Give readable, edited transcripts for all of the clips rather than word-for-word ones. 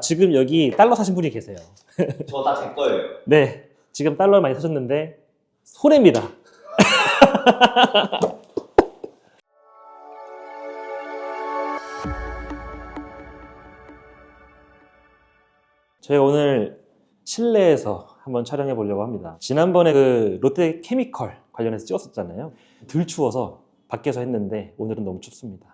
지금 여기 달러 사신 분이 계세요. 저 다 제 거예요. 네, 지금 달러 많이 사셨는데 손해입니다. 저희가 오늘 실내에서 한번 촬영해 보려고 합니다. 지난번에 그 롯데 케미컬 관련해서 찍었었잖아요. 덜 추워서 밖에서 했는데 오늘은 너무 춥습니다.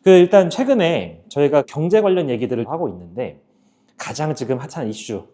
일단 최근에 저희가 경제 관련 얘기들을 하고 있는데 가장 지금 핫한 이슈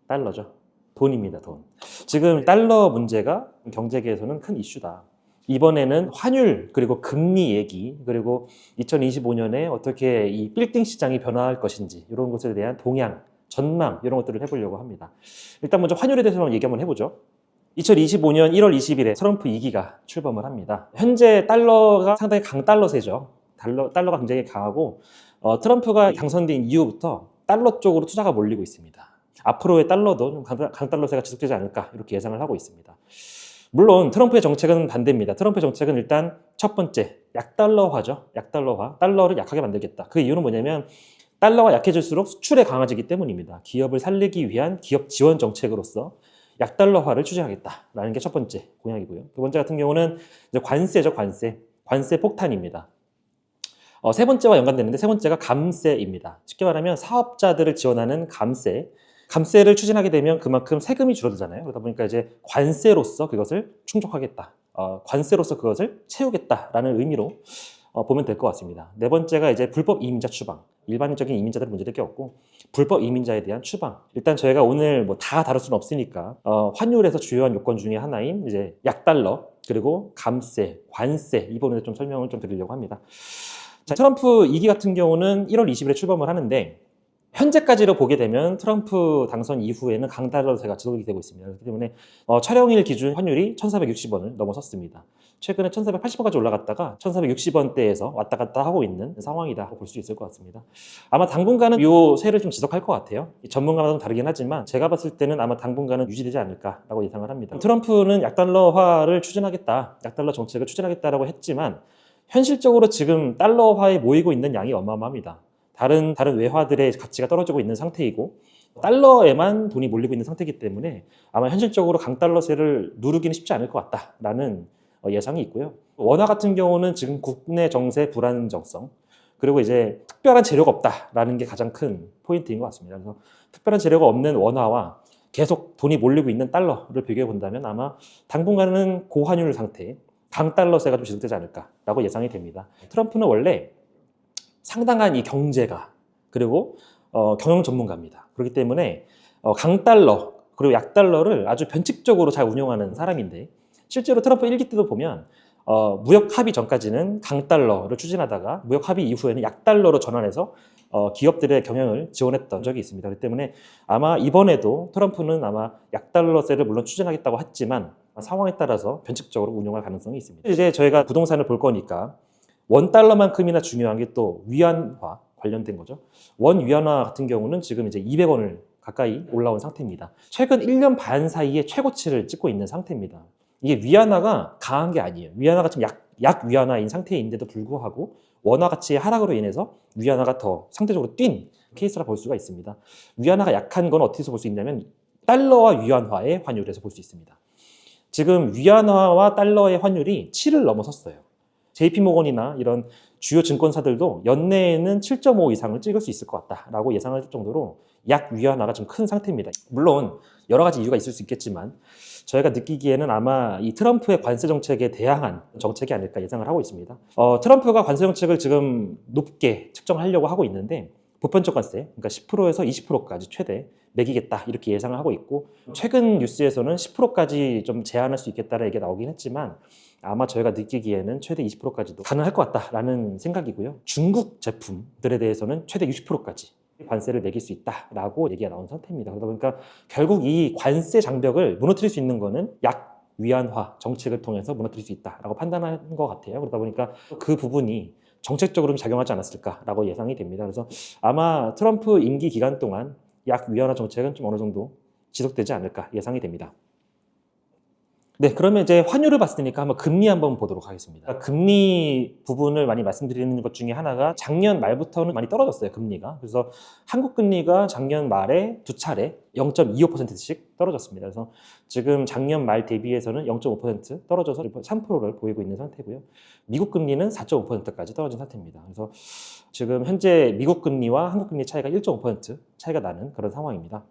달러죠. 돈입니다, 돈. 지금 달러 문제가 경제계에서는 큰 이슈다. 이번에는 환율, 그리고 금리 얘기, 그리고 2025년에 어떻게 이 빌딩 시장이 변화할 것인지 이런 것에 대한 동향, 전망 이런 것들을 해보려고 합니다. 일단 먼저 환율에 대해서 얘기 한번 해보죠. 2025년 1월 20일에 트럼프 2기가 출범을 합니다. 현재 달러가 상당히 강달러세죠. 달러가 굉장히 강하고 트럼프가 당선된 이후부터 달러 쪽으로 투자가 몰리고 있습니다. 앞으로의 달러도 좀 강달러세가 지속되지 않을까 이렇게 예상을 하고 있습니다. 물론 트럼프의 정책은 반대입니다. 트럼프의 정책은 일단 첫 번째 약달러화죠. 약달러화. 달러를 약하게 만들겠다. 그 이유는 뭐냐면 달러가 약해질수록 수출에 강화지기 때문입니다. 기업을 살리기 위한 기업 지원 정책으로서 약달러화를 추진하겠다라는 게 첫 번째 공약이고요. 두 번째 같은 경우는 이제 관세죠. 관세 폭탄입니다. 세 번째와 연관되는데 세 번째가 감세입니다. 쉽게 말하면 사업자들을 지원하는 감세를 추진하게 되면 그만큼 세금이 줄어들잖아요. 그러다 보니까 이제 관세로서 그것을 충족하겠다. 관세로서 그것을 채우겠다라는 의미로 보면 될 것 같습니다. 네 번째가 이제 불법 이민자 추방. 일반적인 이민자들은 문제될 게 없고 불법 이민자에 대한 추방. 일단 저희가 오늘 뭐 다 다룰 수는 없으니까 환율에서 주요한 요건 중에 하나인 이제 약달러 그리고 감세, 관세 이 부분에 좀 설명을 좀 드리려고 합니다. 자, 트럼프 2기 같은 경우는 1월 20일에 출범을 하는데 현재까지로 보게 되면 트럼프 당선 이후에는 강달러세가 지속이 되고 있습니다. 그렇기 때문에 촬영일 기준 환율이 1,460원을 넘어섰습니다. 최근에 1,480원까지 올라갔다가 1,460원대에서 왔다 갔다 하고 있는 상황이다 볼 수 있을 것 같습니다. 아마 당분간은 이 세를 좀 지속할 것 같아요. 전문가마다 좀 다르긴 하지만 제가 봤을 때는 아마 당분간은 유지되지 않을까라고 예상을 합니다. 트럼프는 약달러화를 추진하겠다, 약달러 정책을 추진하겠다라고 했지만 현실적으로 지금 달러화에 모이고 있는 양이 어마어마합니다. 다른 외화들의 가치가 떨어지고 있는 상태이고 달러에만 돈이 몰리고 있는 상태이기 때문에 아마 현실적으로 강달러세를 누르기는 쉽지 않을 것 같다라는 예상이 있고요. 원화 같은 경우는 지금 국내 정세 불안정성 그리고 이제 특별한 재료가 없다라는 게 가장 큰 포인트인 것 같습니다. 그래서 특별한 재료가 없는 원화와 계속 돈이 몰리고 있는 달러를 비교해 본다면 아마 당분간은 고환율 상태, 강달러세가 좀 지속되지 않을까라고 예상이 됩니다. 트럼프는 원래 상당한 이 경제가 그리고 경영 전문가입니다. 그렇기 때문에 강달러 그리고 약달러를 아주 변칙적으로 잘 운영하는 사람인데 실제로 트럼프 1기 때도 보면 무역 합의 전까지는 강달러를 추진하다가 무역 합의 이후에는 약달러로 전환해서 기업들의 경영을 지원했던 적이 있습니다. 그렇기 때문에 아마 이번에도 트럼프는 아마 약달러세를 물론 추진하겠다고 했지만 상황에 따라서 변칙적으로 운용할 가능성이 있습니다. 이제 저희가 부동산을 볼 거니까 원달러만큼이나 중요한 게 또 위안화 관련된 거죠. 원 위안화 같은 경우는 지금 이제 200원을 가까이 올라온 상태입니다. 최근 1년 반 사이에 최고치를 찍고 있는 상태입니다. 이게 위안화가 강한 게 아니에요. 위안화가 지금 약 위안화인 상태인데도 불구하고 원화 가치의 하락으로 인해서 위안화가 더 상대적으로 뛴 케이스라 볼 수가 있습니다. 위안화가 약한 건 어디서 볼 수 있냐면 달러와 위안화의 환율에서 볼 수 있습니다. 지금 위안화와 달러의 환율이 7을 넘어섰어요. JP모건이나 이런 주요 증권사들도 연내에는 7.5 이상을 찍을 수 있을 것 같다라고 예상할 정도로 약 위안화가 좀 큰 상태입니다. 물론 여러 가지 이유가 있을 수 있겠지만 저희가 느끼기에는 아마 이 트럼프의 관세 정책에 대항한 정책이 아닐까 예상을 하고 있습니다. 트럼프가 관세 정책을 지금 높게 측정하려고 하고 있는데 보편적 관세, 그러니까 10%에서 20%까지 최대 매기겠다 이렇게 예상을 하고 있고 최근 뉴스에서는 10%까지 좀 제한할 수 있겠다는 얘기가 나오긴 했지만 아마 저희가 느끼기에는 최대 20%까지도 가능할 것 같다라는 생각이고요. 중국 제품들에 대해서는 최대 60%까지 관세를 매길 수 있다라고 얘기가 나온 상태입니다. 그러다 보니까 결국 이 관세 장벽을 무너뜨릴 수 있는 거는 약 위안화 정책을 통해서 무너뜨릴 수 있다라고 판단한 것 같아요. 그러다 보니까 그 부분이 정책적으로 좀 작용하지 않았을까라고 예상이 됩니다. 그래서 아마 트럼프 임기 기간 동안 약 위안화 정책은 좀 어느 정도 지속되지 않을까 예상이 됩니다. 네, 그러면 이제 환율을 봤으니까 한번 금리 한번 보도록 하겠습니다. 그러니까 금리 부분을 많이 말씀드리는 것 중에 하나가 작년 말부터는 많이 떨어졌어요, 금리가. 그래서 한국 금리가 작년 말에 두 차례 0.25%씩 떨어졌습니다. 그래서 지금 작년 말 대비해서는 0.5% 떨어져서 3%를 보이고 있는 상태고요. 미국 금리는 4.5%까지 떨어진 상태입니다. 그래서 지금 현재 미국 금리와 한국 금리 차이가 1.5% 차이가 나는 그런 상황입니다.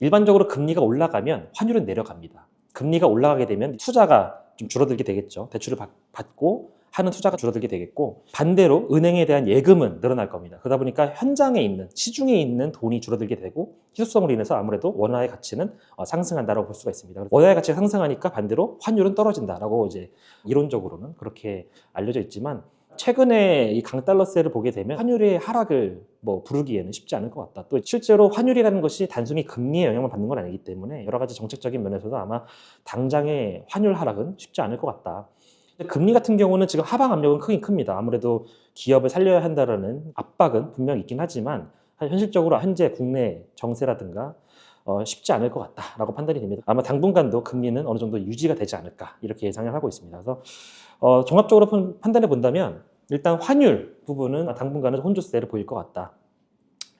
일반적으로 금리가 올라가면 환율은 내려갑니다. 금리가 올라가게 되면 투자가 좀 줄어들게 되겠죠. 대출을 받고 하는 투자가 줄어들게 되겠고, 반대로 은행에 대한 예금은 늘어날 겁니다. 그러다 보니까 현장에 있는, 시중에 있는 돈이 줄어들게 되고 희소성으로 인해서 아무래도 원화의 가치는 상승한다고 볼 수가 있습니다. 원화의 가치가 상승하니까 반대로 환율은 떨어진다라고 이제 이론적으로는 그렇게 알려져 있지만, 최근에 이 강달러세를 보게 되면 환율의 하락을 부르기에는 쉽지 않을 것 같다. 또 실제로 환율이라는 것이 단순히 금리의 영향을 받는 건 아니기 때문에 여러 가지 정책적인 면에서도 아마 당장의 환율 하락은 쉽지 않을 것 같다. 금리 같은 경우는 지금 하방 압력은 크긴 큽니다. 아무래도 기업을 살려야 한다는 압박은 분명히 있긴 하지만 현실적으로 현재 국내 정세라든가 쉽지 않을 것 같다라고 판단이 됩니다. 아마 당분간도 금리는 어느 정도 유지가 되지 않을까 이렇게 예상을 하고 있습니다. 그래서 종합적으로 판단해 본다면 일단 환율 부분은 당분간은 혼조세를 보일 것 같다.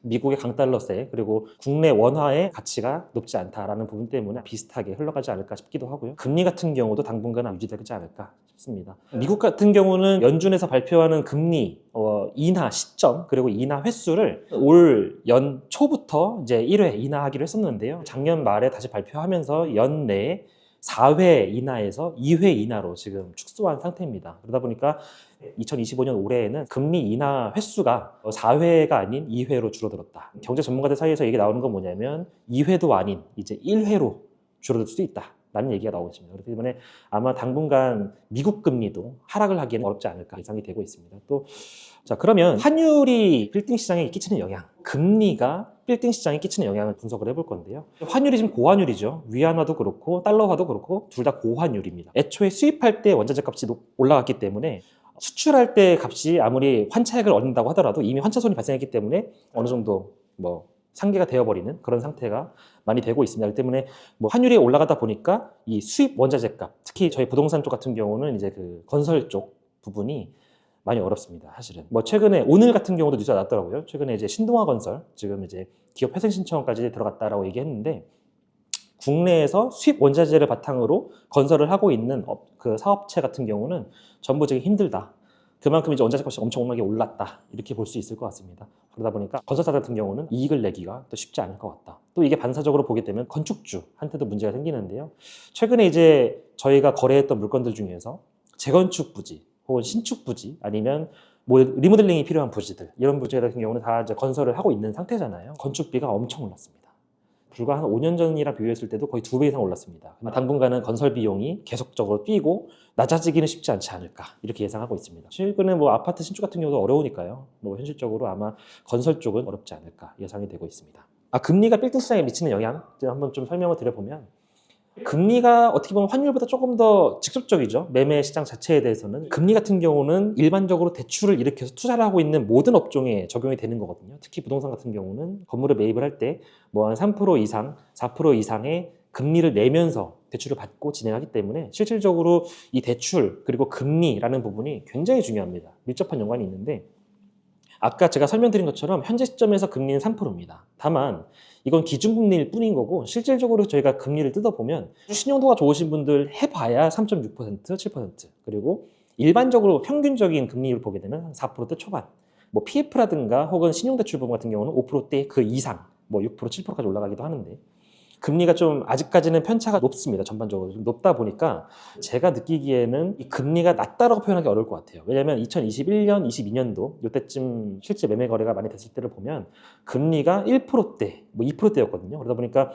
미국의 강달러세 그리고 국내 원화의 가치가 높지 않다라는 부분 때문에 비슷하게 흘러가지 않을까 싶기도 하고요. 금리 같은 경우도 당분간은 유지되지 않을까 싶습니다. 미국 같은 경우는 연준에서 발표하는 금리 인하 시점 그리고 인하 횟수를 올 연초부터 이제 1회 인하하기로 했었는데요. 작년 말에 다시 발표하면서 연내에 4회 인하에서 2회 인하로 지금 축소한 상태입니다. 그러다 보니까 2025년 올해에는 금리 인하 횟수가 4회가 아닌 2회로 줄어들었다. 경제 전문가들 사이에서 얘기 나오는 건 뭐냐면 2회도 아닌 이제 1회로 줄어들 수도 있다. 라는 얘기가 나오고 있습니다. 그렇기 때문에 아마 당분간 미국 금리도 하락을 하기는 어렵지 않을까 예상이 되고 있습니다. 또, 자, 그러면 환율이 빌딩 시장에 끼치는 영향, 금리가 빌딩 시장에 끼치는 영향을 분석을 해볼 건데요. 환율이 지금 고환율이죠. 위안화도 그렇고 달러화도 그렇고 둘 다 고환율입니다. 애초에 수입할 때 원자재 값이 올라갔기 때문에 수출할 때 값이 아무리 환차익을 얻는다고 하더라도 이미 환차손이 발생했기 때문에 어느 정도 상계가 되어버리는 그런 상태가 많이 되고 있습니다. 그렇기 때문에 환율이 올라가다 보니까 이 수입 원자재 값, 특히 저희 부동산 쪽 같은 경우는 이제 그 건설 쪽 부분이 많이 어렵습니다. 사실은 최근에 오늘 같은 경우도 뉴스가 났더라고요. 최근에 이제 신동아 건설 지금 이제 기업 회생 신청까지 들어갔다라고 얘기했는데, 국내에서 수입 원자재를 바탕으로 건설을 하고 있는 그 사업체 같은 경우는 전부 되게 힘들다. 그만큼 이제 원자재 값이 엄청나게 올랐다. 이렇게 볼 수 있을 것 같습니다. 그러다 보니까 건설사 같은 경우는 이익을 내기가 또 쉽지 않을 것 같다. 또 이게 반사적으로 보게 되면 건축주한테도 문제가 생기는데요. 최근에 이제 저희가 거래했던 물건들 중에서 재건축 부지 혹은 신축 부지 아니면 리모델링이 필요한 부지들, 이런 부지 같은 경우는 다 이제 건설을 하고 있는 상태잖아요. 건축비가 엄청 올랐습니다. 불과 한 5년 전이랑 비교했을 때도 거의 2배 이상 올랐습니다. 당분간은 건설 비용이 계속적으로 뛰고 낮아지기는 쉽지 않지 않을까 이렇게 예상하고 있습니다. 최근에 아파트 신축 같은 경우도 어려우니까요. 현실적으로 아마 건설 쪽은 어렵지 않을까 예상이 되고 있습니다. 금리가 빌딩 시장에 미치는 영향 한번 좀 설명을 드려보면, 금리가 어떻게 보면 환율보다 조금 더 직접적이죠. 매매 시장 자체에 대해서는. 금리 같은 경우는 일반적으로 대출을 일으켜서 투자를 하고 있는 모든 업종에 적용이 되는 거거든요. 특히 부동산 같은 경우는 건물을 매입을 할 때 한 3% 이상, 4% 이상의 금리를 내면서 대출을 받고 진행하기 때문에 실질적으로 이 대출 그리고 금리라는 부분이 굉장히 중요합니다. 밀접한 연관이 있는데, 아까 제가 설명드린 것처럼 현재 시점에서 금리는 3%입니다. 다만 이건 기준금리일 뿐인 거고, 실질적으로 저희가 금리를 뜯어보면 신용도가 좋으신 분들 해봐야 3.6%, 7%, 그리고 일반적으로 평균적인 금리를 보게 되면 4%대 초반, PF라든가 혹은 신용대출 부분 같은 경우는 5%대 그 이상, 6%, 7%까지 올라가기도 하는데, 금리가 좀 아직까지는 편차가 높습니다. 전반적으로 좀 높다 보니까 제가 느끼기에는 이 금리가 낮다라고 표현하기 어려울 것 같아요. 왜냐하면 2021년, 22년도 이때쯤 실제 매매 거래가 많이 됐을 때를 보면 금리가 1%대, 2%대였거든요. 그러다 보니까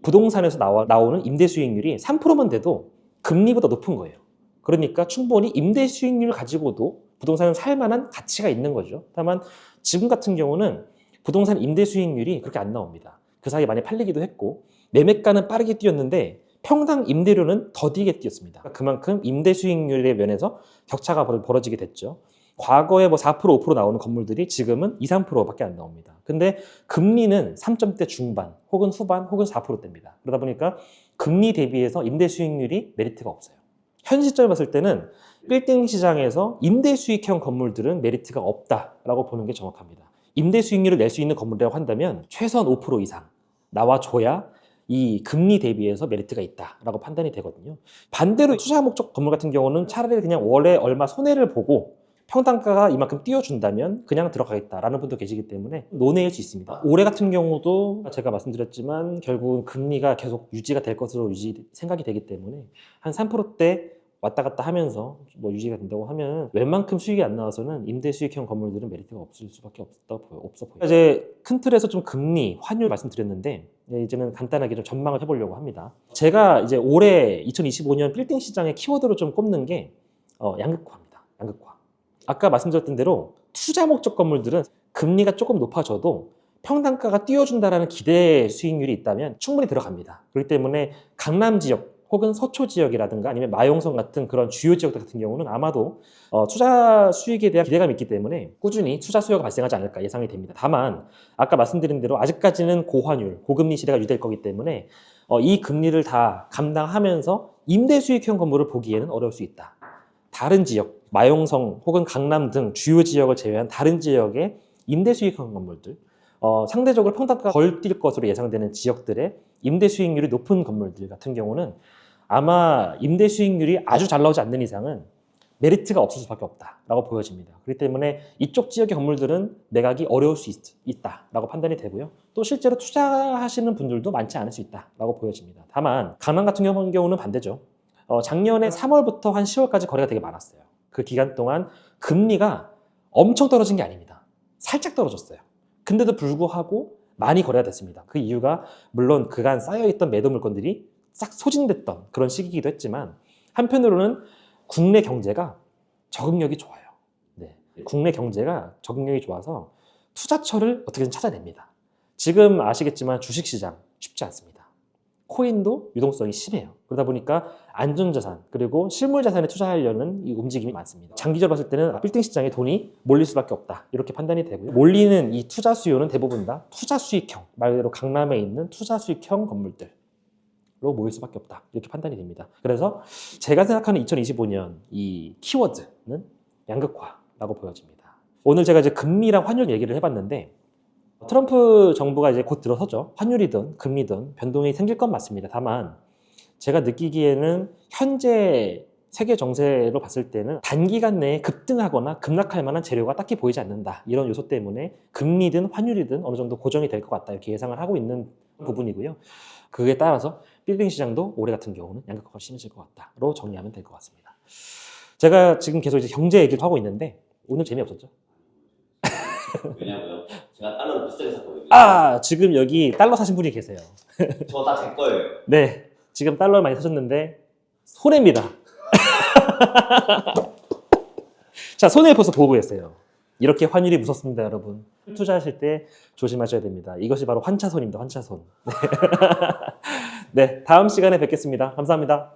부동산에서 나오는 임대 수익률이 3%만 돼도 금리보다 높은 거예요. 그러니까 충분히 임대 수익률을 가지고도 부동산은 살만한 가치가 있는 거죠. 다만 지금 같은 경우는 부동산 임대 수익률이 그렇게 안 나옵니다. 그 사이에 많이 팔리기도 했고, 매매가는 빠르게 뛰었는데 평당 임대료는 더디게 뛰었습니다. 그만큼 임대 수익률의 면에서 격차가 벌어지게 됐죠. 과거에 뭐 4%, 5% 나오는 건물들이 지금은 2, 3%밖에 안 나옵니다. 근데 금리는 3점대 중반 혹은 후반 혹은 4%대입니다. 그러다 보니까 금리 대비해서 임대 수익률이 메리트가 없어요. 현 시점에 봤을 때는 빌딩 시장에서 임대 수익형 건물들은 메리트가 없다라고 보는 게 정확합니다. 임대 수익률을 낼 수 있는 건물이라고 한다면 최소한 5% 이상 나와줘야 이 금리 대비해서 메리트가 있다라고 판단이 되거든요. 반대로 투자 목적 건물 같은 경우는 차라리 그냥 월에 얼마 손해를 보고 평당가가 이만큼 띄워준다면 그냥 들어가겠다라는 분도 계시기 때문에 논외일 수 있습니다. 올해 같은 경우도 제가 말씀드렸지만 결국은 금리가 계속 유지가 될 것으로 생각이 되기 때문에 한 3%대 왔다 갔다 하면서 뭐 유지가 된다고 하면 웬만큼 수익이 안 나와서는 임대 수익형 건물들은 메리트가 없을 수밖에 없어 보여요. 이제 큰 틀에서 좀 금리, 환율 말씀드렸는데 이제는 간단하게 좀 전망을 해보려고 합니다. 제가 이제 올해 2025년 빌딩 시장의 키워드로 좀 꼽는 게 양극화입니다. 양극화. 아까 말씀드렸던 대로 투자 목적 건물들은 금리가 조금 높아져도 평당가가 띄워준다라는 기대 수익률이 있다면 충분히 들어갑니다. 그렇기 때문에 강남 지역 혹은 서초 지역이라든가 아니면 마용성 같은 그런 주요 지역들 같은 경우는 아마도 투자 수익에 대한 기대감이 있기 때문에 꾸준히 투자 수요가 발생하지 않을까 예상이 됩니다. 다만 아까 말씀드린 대로 아직까지는 고환율, 고금리 시대가 유지될 거기 때문에 이 금리를 다 감당하면서 임대 수익형 건물을 보기에는 어려울 수 있다. 다른 지역, 마용성 혹은 강남 등 주요 지역을 제외한 다른 지역의 임대 수익형 건물들 상대적으로 평당가가 덜 뛸 것으로 예상되는 지역들의 임대 수익률이 높은 건물들 같은 경우는 아마 임대 수익률이 아주 잘 나오지 않는 이상은 메리트가 없을 수밖에 없다라고 보여집니다. 그렇기 때문에 이쪽 지역의 건물들은 매각이 어려울 수 있다라고 판단이 되고요. 또 실제로 투자하시는 분들도 많지 않을 수 있다라고 보여집니다. 다만 강남 같은 경우는 반대죠. 작년에 3월부터 한 10월까지 거래가 되게 많았어요. 그 기간 동안 금리가 엄청 떨어진 게 아닙니다. 살짝 떨어졌어요. 근데도 불구하고 많이 거래가 됐습니다. 그 이유가 물론 그간 쌓여있던 매도 물건들이 싹 소진됐던 그런 시기이기도 했지만 한편으로는 국내 경제가 적응력이 좋아요. 네. 국내 경제가 적응력이 좋아서 투자처를 어떻게든 찾아냅니다. 지금 아시겠지만 주식시장 쉽지 않습니다. 코인도 유동성이 심해요. 그러다 보니까 안전자산 그리고 실물자산에 투자하려는 이 움직임이 많습니다. 장기적으로 봤을 때는 빌딩 시장에 돈이 몰릴 수밖에 없다 이렇게 판단이 되고요. 몰리는 이 투자 수요는 대부분 다 투자 수익형, 말 그대로 강남에 있는 투자 수익형 건물들로 모일 수밖에 없다 이렇게 판단이 됩니다. 그래서 제가 생각하는 2025년 이 키워드는 양극화라고 보여집니다. 오늘 제가 이제 금리랑 환율 얘기를 해봤는데 트럼프 정부가 이제 곧 들어서죠. 환율이든 금리든 변동이 생길 건 맞습니다. 다만 제가 느끼기에는 현재 세계 정세로 봤을 때는 단기간 내에 급등하거나 급락할 만한 재료가 딱히 보이지 않는다. 이런 요소 때문에 금리든 환율이든 어느 정도 고정이 될 것 같다. 이렇게 예상을 하고 있는 부분이고요. 그에 따라서 빌딩 시장도 올해 같은 경우는 양극화가 심해질 것 같다로 정리하면 될 것 같습니다. 제가 지금 계속 이제 경제 얘기를 하고 있는데 오늘 재미없었죠? 왜냐고요? 제가 달러를 비싸게 샀거든요. 지금 여기 달러 사신 분이 계세요. 저 다 제 거예요. 네, 지금 달러 많이 사셨는데 손해입니다. 자, 손해 벌써 보고 계세요. 이렇게 환율이 무섭습니다, 여러분. 투자하실 때 조심하셔야 됩니다. 이것이 바로 환차손입니다, 환차손. 네, 다음 시간에 뵙겠습니다. 감사합니다.